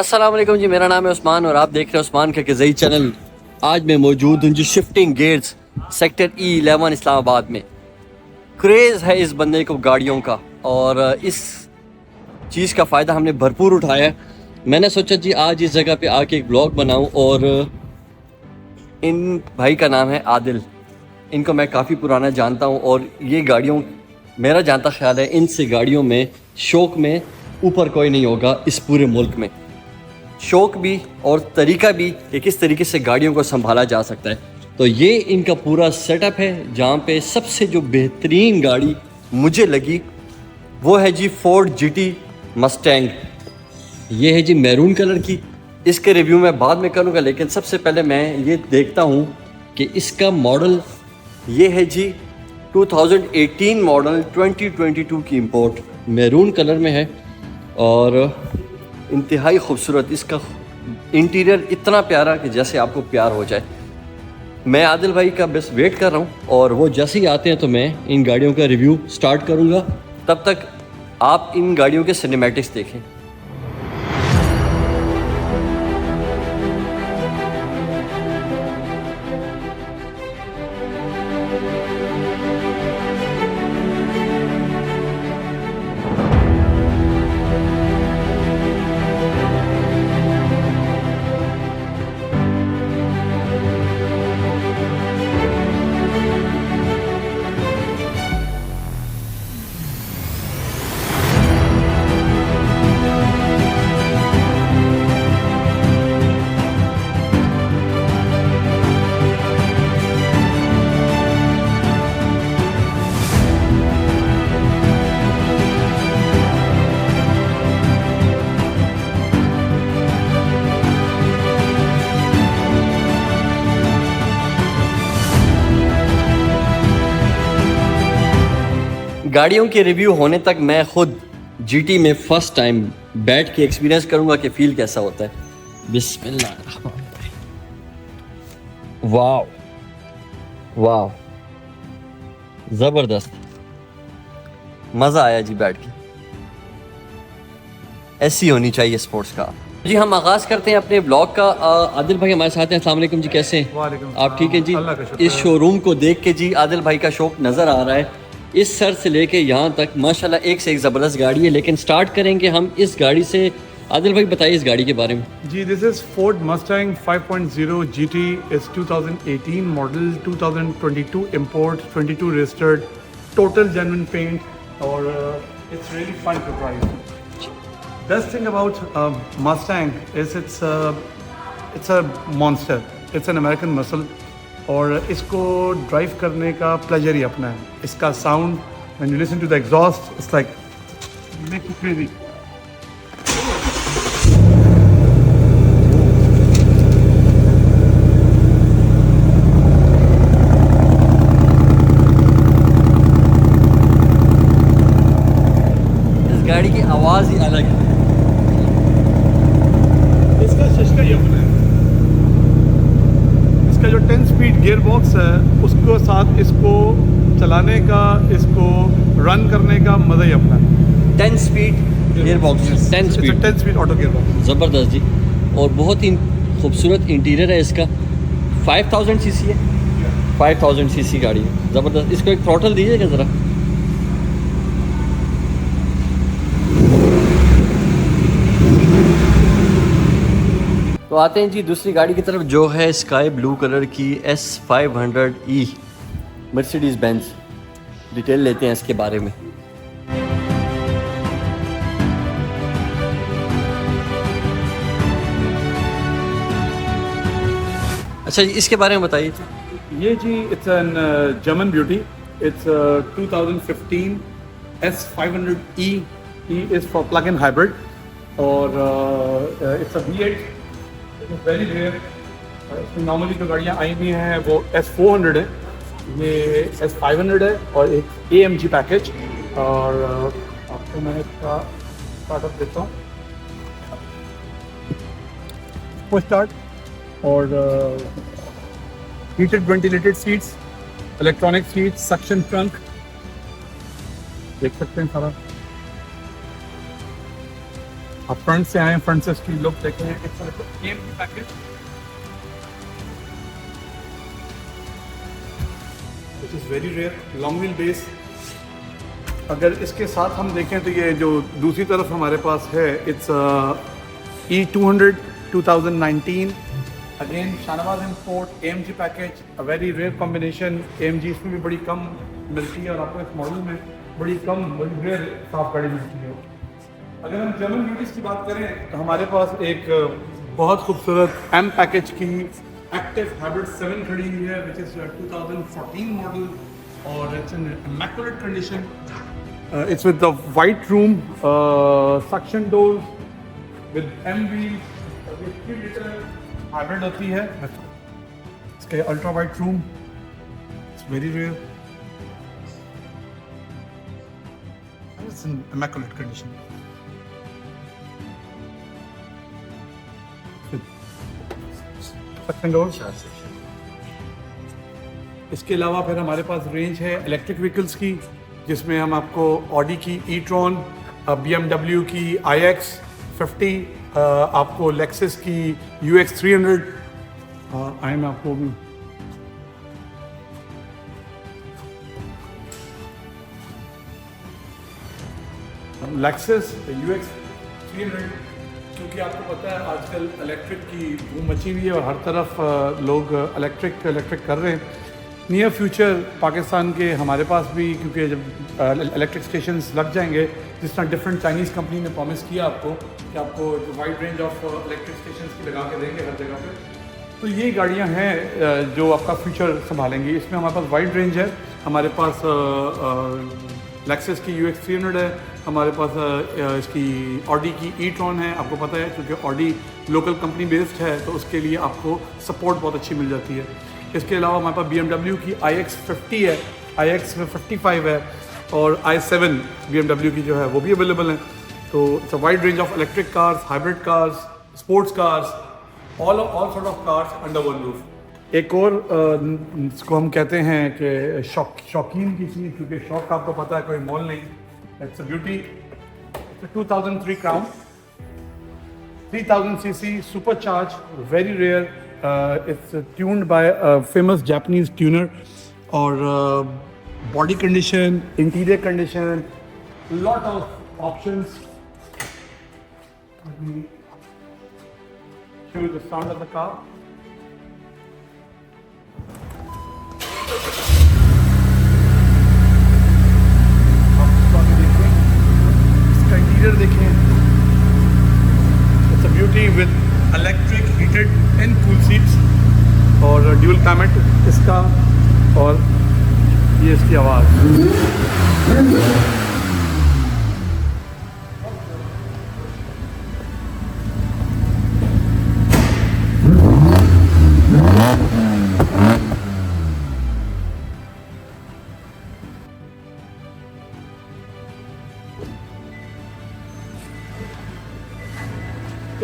अस्सलाम वालेकुम जी, मेरा नाम है उस्मान और आप देख रहे हैं उस्मान का ग़ज़ाई चैनल। आज मैं मौजूद हूँ ji shifting gates sector E11 Islamabad में। क्रेज़ है इस बंदे को गाड़ियों का और इस चीज़ का फ़ायदा हमने भरपूर उठाया है। मैंने सोचा जी आज इस जगह पे आके एक ब्लॉग बनाऊँ और इन भाई का नाम है आदिल। इनको मैं काफ़ी पुराना जानता हूँ और ये गाड़ियों मेरा जानता ख्याल है इनसे गाड़ियों में शौक़ में ऊपर कोई नहीं होगा इस पूरे मुल्क में। शौक़ भी और तरीका भी कि किस तरीके से गाड़ियों को संभाला जा सकता है। तो ये इनका पूरा सेटअप है जहाँ पे सबसे जो बेहतरीन गाड़ी मुझे लगी वो है जी फोर्ड GT मस्टैंग। ये है जी मैरून कलर की। इसके रिव्यू मैं बाद में करूँगा, लेकिन सबसे पहले मैं ये देखता हूँ कि इसका मॉडल ये है जी 2018 मॉडल 2022 की इंपोर्ट मैरून कलर में है और इंतहाई खूबसूरत। इसका इंटीरियर इतना प्यारा कि जैसे आपको प्यार हो जाए। मैं आदिल भाई का बस वेट कर रहा हूँ और वो जैसे ही आते हैं तो मैं इन गाड़ियों का रिव्यू स्टार्ट करूँगा। तब तक आप इन गाड़ियों के सिनेमैटिक्स देखें। गाड़ियों के रिव्यू होने तक मैं खुद GT में फ़र्स्ट टाइम बैठ के एक्सपीरियंस करूंगा कि फ़ील कैसा होता है। बिस्मिल्लाह। वाव वाव, ज़बरदस्त, मज़ा आया जी बैठ के। ऐसी होनी चाहिए स्पोर्ट्स का। जी हम आगाज़ करते हैं अपने ब्लॉग का। आदिल भाई हमारे साथ हैं। अस्सलाम वालेकुम जी, कैसे हैं आप? ठीक है जी। इस शोरूम को देख के जी आदिल भाई का शौक़ नज़र आ रहा है। इस सर से लेके यहाँ तक माशाल्लाह एक से एक ज़बरदस्त गाड़ी है। लेकिन स्टार्ट करेंगे हम इस गाड़ी से। आदिल भाई बताइए इस गाड़ी के बारे में। Ji, this is Ford Mustang 5.0 GT। Is 2018 model, 2022 import, 22 registered, total genuine paint और it's really fun to drive. Best thing about Mustang is it's a monster, it's an American muscle और इसको ड्राइव करने का प्लेजर ही अपना है। इसका sound when you listen to the exhaust it's like make you crazy. इस गाड़ी की आवाज़ ही अलग है। इसका शशका ही अपना है। इसका जो 10 स्पीड गियर बॉक्स है उसको साथ इसको चलाने का, इसको रन करने का मज़ा ही अपना है। 10 speed gear box, 10 speed, 10 speed auto gear box. ज़बरदस्त जी। और बहुत ही खूबसूरत इंटीरियर है इसका। 5000 सीसी है, 5000 सीसी गाड़ी है, ज़बरदस्त। इसको एक थ्रॉटल दीजिएगा ज़रा। तो आते हैं जी दूसरी गाड़ी की तरफ जो है स्काई ब्लू कलर की S500E मर्सिडीज़ बेंज। डिटेल लेते हैं इसके बारे में। अच्छा जी, इसके बारे में बताइए। ये ji it's an German beauty. It's 2015 S500E। E is for plug in hybrid और it's a V8। Very rare. इसमें नॉर्मली जो गाड़ियाँ आई हुई हैं वो S400 है, ये S500 है और एक AMG पैकेज। और आपको मैं इसका स्टार्टअप देता हूँ। वो स्टार्ट और heated ventilated seats, electronic seats, suction trunk, देख सकते हैं सारा। आप फ्रंट से आए, फ्रंट से इसकी लुक देखें। It's AMG package which is very rare, long wheel base. अगर इसके साथ हम देखें तो ये जो दूसरी तरफ हमारे पास है, it's E200 2019, again Shahnawaz import AMG package, a very rare combination. AMG इसमें भी बड़ी कम मिलती है और आपको इस मॉडल में बड़ी कम, बड़ी रेयर साफ गाड़ी मिलती है। अगर हम जर्मन ब्यूटीज की बात करें तो हमारे पास एक बहुत खूबसूरत M पैकेज की एक्टिव हाइब्रिड 7 खड़ी हुई है, विच इज़ 2014 मॉडल और it's in immaculate condition. It's with the white room, suction doors with M wheels, 3 litre hybrid होती है। इसके ultra white room, it's very rare, it's in immaculate condition. इसके अलावा फिर हमारे पास रेंज है इलेक्ट्रिक व्हीकल्स की, जिसमें हम आपको ऑडी की e-tron, BMW की iX50, आपको लेक्सस की UX 300, आई मैं आपको भी लेक्सस UX 300, क्योंकि आपको पता है आजकल इलेक्ट्रिक की धूम मची हुई है और हर तरफ लोग इलेक्ट्रिक कर रहे हैं। नियर फ्यूचर पाकिस्तान के हमारे पास भी, क्योंकि जब इलेक्ट्रिक स्टेशंस लग जाएंगे, जिस तरह डिफरेंट चाइनीज़ कंपनी ने प्रॉमिस किया आपको कि आपको wide range of electric stations की लगा के देंगे हर जगह पे, तो ये गाड़ियाँ हैं जो आपका फ्यूचर संभालेंगी। इसमें हमारे पास वाइड रेंज है, हमारे पास लेक्सस की UX 300 है, हमारे पास इसकी ऑडी की e-tron है। आपको पता है क्योंकि ऑडी लोकल कंपनी बेस्ड है तो उसके लिए आपको सपोर्ट बहुत अच्छी मिल जाती है। इसके अलावा हमारे पास BMW की iX50 है, iX55 है और i7 BMW की जो है वो भी अवेलेबल है। तो it's a wide range of electric cars, hybrid cars, sports cars, all sort of cars under one roof. एक और इसको हम कहते हैं कि शौकीन की चीज़, क्योंकि शौक का आपको पता है कोई मोल नहीं। It's a beauty, it's a 2003 crown, 3000 cc supercharged, very rare. It's tuned by a famous Japanese tuner. और body condition, interior condition, lot of options. Let me show you the sound of the car. इसका interior देखें, it's a beauty with electric heated and cool seats और dual climate इसका, और ये इसकी आवाज़।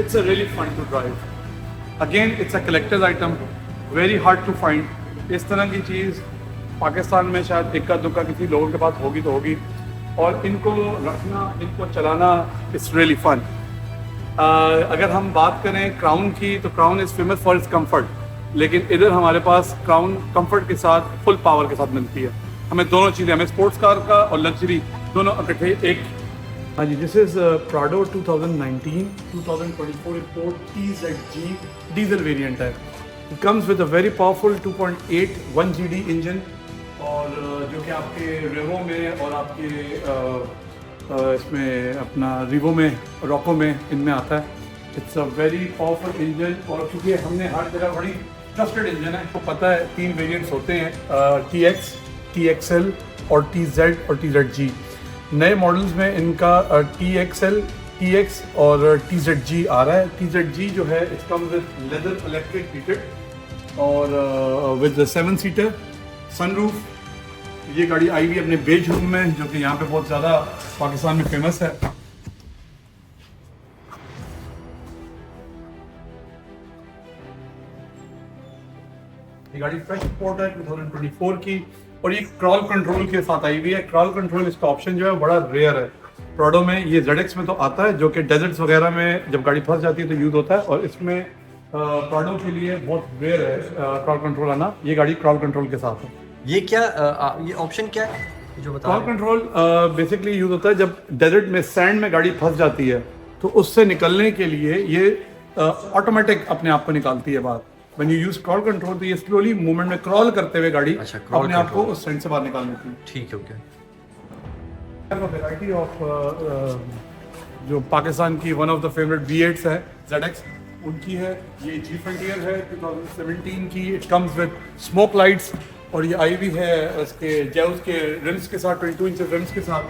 It's a really fun to drive. Again, it's a collector's item, very hard to find. इस तरह की चीज़ पाकिस्तान में शायद इक्का दुक्का किसी लोगों के पास होगी तो होगी, और इनको रखना, इनको चलाना, इट्स रियली फन। अगर हम बात करें क्राउन की, तो crown is famous for its comfort, लेकिन इधर हमारे पास क्राउन कंफर्ट के साथ फुल पावर के साथ मिलती है। हमें दोनों चीज़ें, हमें स्पोर्ट्स कार का और लग्जरी दोनों इकट्ठे एक। हाँ ji, this is Prado 2019-2024 import TZG diesel variant है। It comes with a very powerful 2.8 1GD engine, और जो कि आपके रेवो में और आपके इसमें अपना रिवो में, रॉको में, इनमें आता है। It's a very powerful engine, और क्योंकि हमने हर जगह बड़ी ट्रस्टेड इंजन है, तो पता है 3 वेरिएंट्स होते हैं, TX, TXL और TZ और TZG। नए मॉडल्स में इनका TXL, TX और TZG आ रहा है। TZG जो है it comes with leather electric heated और विद 7 सीटर सनरूफ। ये गाड़ी आई हुई अपने बेज रूम में, जो कि यहाँ पे बहुत ज़्यादा पाकिस्तान में फेमस है। ये गाड़ी फ्रेश इंपोर्ट है 2024 की, और ये क्रॉल कंट्रोल के साथ आई हुई है। क्रॉल कंट्रोल इसका ऑप्शन जो है बड़ा रेयर है, प्राडो में, ये ZX में तो आता है, जो कि डेजर्ट्स वगैरह में जब गाड़ी फंस जाती है तो यूज़ होता है, और इसमें प्राडो के लिए बहुत रेयर है क्रॉल कंट्रोल आना। ये गाड़ी क्रॉल कंट्रोल के साथ है। ये क्या ये ऑप्शन क्या है जो बता क्रॉल कंट्रोल बेसिकली यूज़ होता है जब डेजर्ट में सैंड में गाड़ी फंस जाती है, तो उससे निकलने के लिए ये ऑटोमेटिक अपने आप को निकालती है बाहर। When you use crawl control, तो ये स्लोली मूवमेंट में क्रॉल करते हुए गाड़ी अपने आप को उस सैंड से बाहर निकाल लेती है। ठीक है, ओके। वैरायटी ऑफ जो पाकिस्तान की one of the favourite V8s है ZX, उनकी है। ये G Frontier है 2017 की। It comes with smoke lights, और ये आई भी है उसके जेउस के रिम्स के साथ, 22 इंच रिम्स के साथ।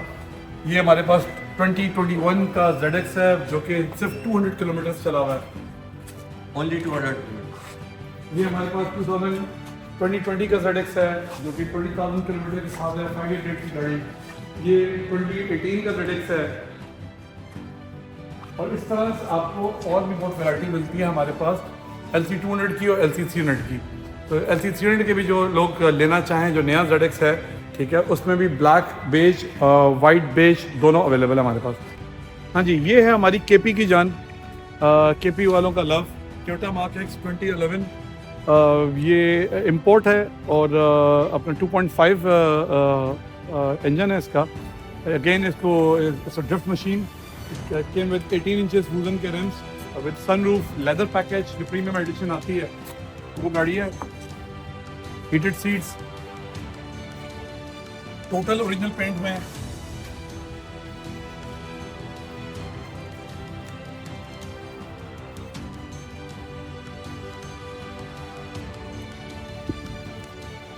ये हमारे पास 2021 का ZX है, जो कि सिर्फ 200 किलोमीटर चला हुआ है। ओनली 200। ये हमारे पास 2020 का ZX है, जो कि 20,000 किलोमीटर के साथ है, 588 की गाड़ी। ये 2018 का ZX है। और इस तरह से आपको और भी बहुत वैरायटी मिलती है हमारे पास LC200 की और LC300 की। तो LC300 के भी जो लोग लेना चाहें, जो नया ZX है, ठीक है, उसमें भी ब्लैक बेज, वाइट बेज दोनों अवेलेबल है हमारे पास। हाँ जी, ये है हमारी KP की जान, KP वालों का लव, टोयोटा मार्क X 2011। ये इम्पोर्ट है, और अपना 2.5 इंजन है इसका। अगेन इसको drift machine, came with 18 inches वूलन के rims with sunroof, leather package, जो प्रीमियम एडिशन आती है वो गाड़ी है। Heated seats, total original paint में।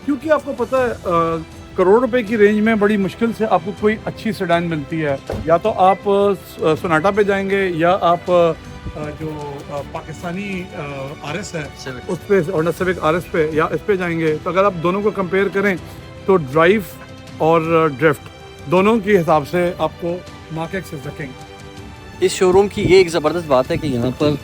क्योंकि आपको पता है करोड़ रुपए की रेंज में बड़ी मुश्किल से आपको कोई अच्छी सेडान मिलती है। या तो आप सोनाटा पे जाएंगे, या आप जो पाकिस्तानी RS है उस पे, होंडा सिविक RS पे, या इस पे जाएंगे। तो अगर आप दोनों को कंपेयर करें तो ड्राइव और ड्रिफ्ट दोनों के हिसाब से आपको mark X is the king. इस शोरूम की ये एक ज़बरदस्त बात है कि यहाँ पर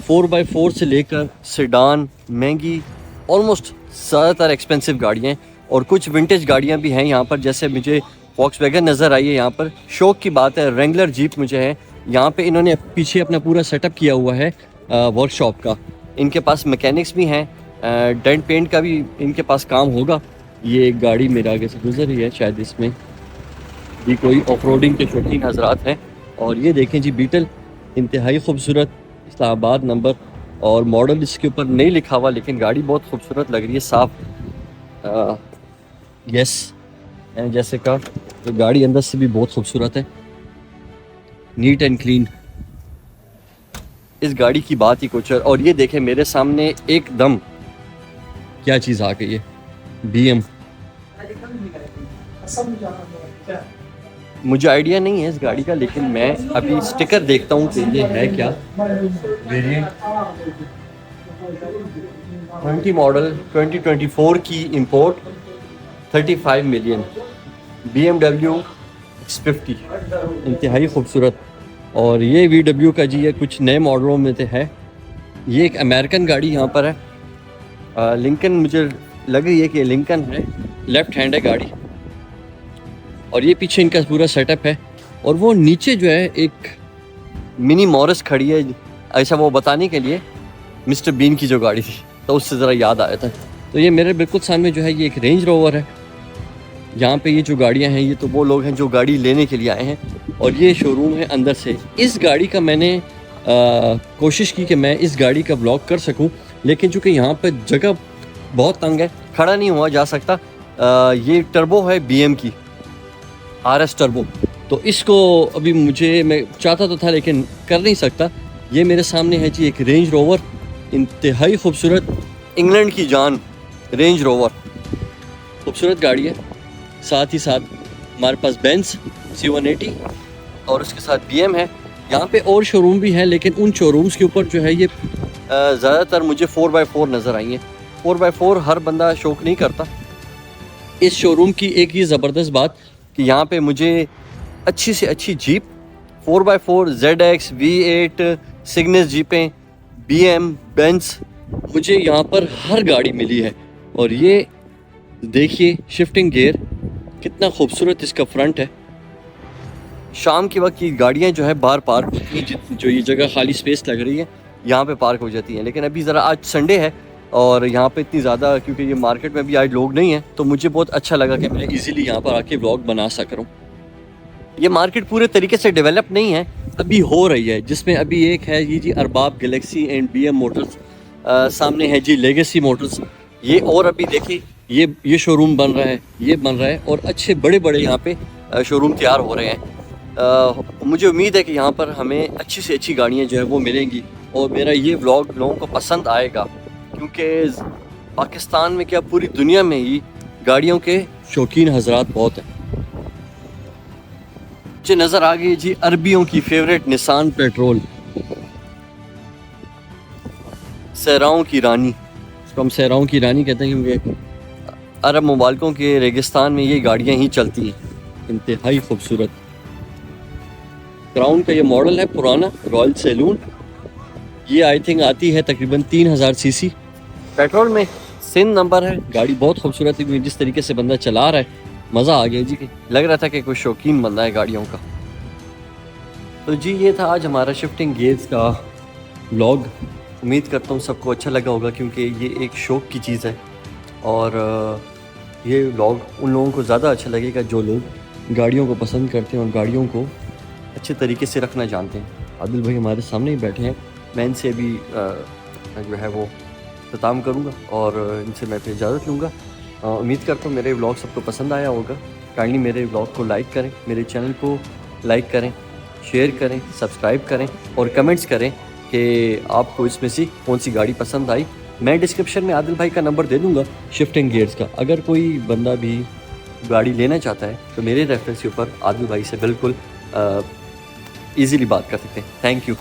4x4 से लेकर सेडान, महंगी, ऑलमोस्ट ज़्यादातर एक्सपेंसिव गाड़ियाँ, और कुछ विंटेज गाड़ियाँ भी हैं यहाँ पर। जैसे मुझे वॉक्सवैगन नज़र आई है यहाँ पर। शौक की बात है, रेंगलर जीप मुझे है। यहाँ पे इन्होंने पीछे अपना पूरा सेटअप किया हुआ है वर्कशॉप का। इनके पास मैकेनिक्स भी हैं, डेंट पेंट का भी इनके पास काम होगा। ये एक गाड़ी मेरे आगे से गुजर रही है, शायद इसमें भी कोई ऑफ रोडिंग के शौकीन हजरात हैं। और ये देखें जी, बीटल, इंतहाई खूबसूरत, इस्लामाबाद नंबर, और मॉडल इसके ऊपर नहीं लिखा हुआ, लेकिन गाड़ी बहुत खूबसूरत लग रही है, साफ। यस, जैसे का तो गाड़ी अंदर से भी बहुत खूबसूरत है, नीट एंड क्लीन। इस गाड़ी की बात ही कुछ है। और ये देखें मेरे सामने एकदम क्या चीज़ आ गई है, BM। मुझे आइडिया नहीं है इस गाड़ी का, लेकिन मैं अभी स्टिकर देखता हूँ कि ये है क्या। वेरिएंट 20 मॉडल 2024 की इंपोर्ट, 35 मिलियन, BMW X50, इंतहाई खूबसूरत। और ये VW का जी है, कुछ नए मॉडलों में से है। ये एक अमेरिकन गाड़ी यहाँ पर है, लिंकन, मुझे लग रही है कि लिंकन है, लेफ्ट हैंड है गाड़ी। और ये पीछे इनका पूरा सेटअप है। और वो नीचे जो है एक मिनी मॉरिस खड़ी है, ऐसा वो बताने के लिए मिस्टर बीन की जो गाड़ी थी, तो उससे ज़रा याद आया था। तो ये मेरे बिल्कुल सामने जो है ये एक रेंज रोवर है। यहाँ पे ये जो गाड़ियाँ हैं, ये तो वो लोग हैं जो गाड़ी लेने के लिए आए हैं। और ये शोरूम है अंदर से। इस गाड़ी का मैंने कोशिश की कि मैं इस गाड़ी का ब्लॉग कर सकूं, लेकिन चूँकि यहाँ पर जगह बहुत तंग है, खड़ा नहीं हुआ जा सकता। ये टर्बो है BM की, RS टर्बो। तो इसको अभी मैं चाहता तो था लेकिन कर नहीं सकता। ये मेरे सामने है जी एक रेंज रोवर, इंतहाई खूबसूरत, इंग्लैंड की जान रेंज रोवर, खूबसूरत गाड़ी है। साथ ही साथ हमारे पास बेंज C180 और उसके साथ BM है। यहाँ पे और शोरूम भी हैं, लेकिन उन शोरूम्स के ऊपर जो है ये ज़्यादातर मुझे 4x4 नज़र आई हैं। 4x4 हर बंदा शौक नहीं करता। इस शोरूम की एक ये ज़बरदस्त बात कि यहाँ पे मुझे अच्छी से अच्छी जीप 4x4, ZX, V8, सिग्नस जीपें, BM, बेंज, मुझे यहाँ पर हर गाड़ी मिली है। और ये देखिए शिफ्टिंग गियर, कितना खूबसूरत इसका फ्रंट है। शाम के वक्त ये गाड़ियाँ जो है बाहर पार्क होती हैं, जो ये जगह खाली स्पेस लग रही है यहाँ पे पार्क हो जाती हैं। लेकिन अभी ज़रा आज संडे है और यहाँ पे इतनी ज़्यादा, क्योंकि ये मार्केट में भी आज लोग नहीं हैं, तो मुझे बहुत अच्छा लगा कि मैं इजीली यहाँ पर आके व्लॉग बना सक रहा हूँ। ये मार्केट पूरे तरीके से डेवलप नहीं है, अभी हो रही है, जिसमें अभी एक है ये ji Arbab Galaxy and BM motors, सामने है जी लेगेसी मोटर्स। ये और अभी देखिए ये शोरूम बन रहा है, ये बन रहा है और अच्छे बड़े बड़े यहाँ पे शोरूम तैयार हो रहे हैं। मुझे उम्मीद है कि यहाँ पर हमें अच्छी से अच्छी गाड़ियाँ जो है वो मिलेंगी और मेरा ये व्लॉग लोगों को पसंद आएगा, क्योंकि पाकिस्तान में क्या पूरी दुनिया में ही गाड़ियों के शौकीन हजरात बहुत हैं। मुझे नज़र आ गई जी अरबियों की फेवरेट निसान पेट्रोल, सहराओं की रानी। इसको हम सहराओं की रानी कहते हैं क्योंकि अरब मुबालकों के रेगिस्तान में ये गाड़ियाँ ही चलती हैं, इंतहाई खूबसूरत। क्राउन का ये मॉडल है पुराना, रॉयल सैलून। ये आई थिंक आती है तकरीबन 3000 सीसी पेट्रोल में, सिंध नंबर है। गाड़ी बहुत खूबसूरत है, जिस तरीके से बंदा चला रहा है मज़ा आ गया जी। लग रहा था कि कोई शौकीन बंदा है गाड़ियों का। तो जी ये था आज हमारा शिफ्टिंग गियर्स का व्लॉग। उम्मीद करता हूँ सबको अच्छा लगा होगा, क्योंकि ये एक शौक़ की चीज़ है और ये व्लॉग उन लोगों को ज़्यादा अच्छा लगेगा जो लोग गाड़ियों को पसंद करते हैं और गाड़ियों को अच्छे तरीके से रखना जानते हैं। आदिल भाई हमारे सामने ही बैठे हैं, मैं इनसे अभी जो है वो इख्तिताम करूँगा और इनसे मैं फिर इजाज़त लूँगा। उम्मीद करता हूँ मेरे व्लॉग सबको पसंद आया होगा। काइंडली मेरे व्लॉग को लाइक करें, मेरे चैनल को लाइक करें, शेयर करें, सब्सक्राइब करें और कमेंट्स करें कि आपको इसमें से कौन सी गाड़ी पसंद आई। मैं डिस्क्रिप्शन में आदिल भाई का नंबर दे दूँगा शिफ्टिंग गियर्स का। अगर कोई बंदा भी गाड़ी लेना चाहता है तो मेरे रेफरेंस के ऊपर आदिल भाई से बिल्कुल ईज़िली बात कर सकते हैं। Thank you.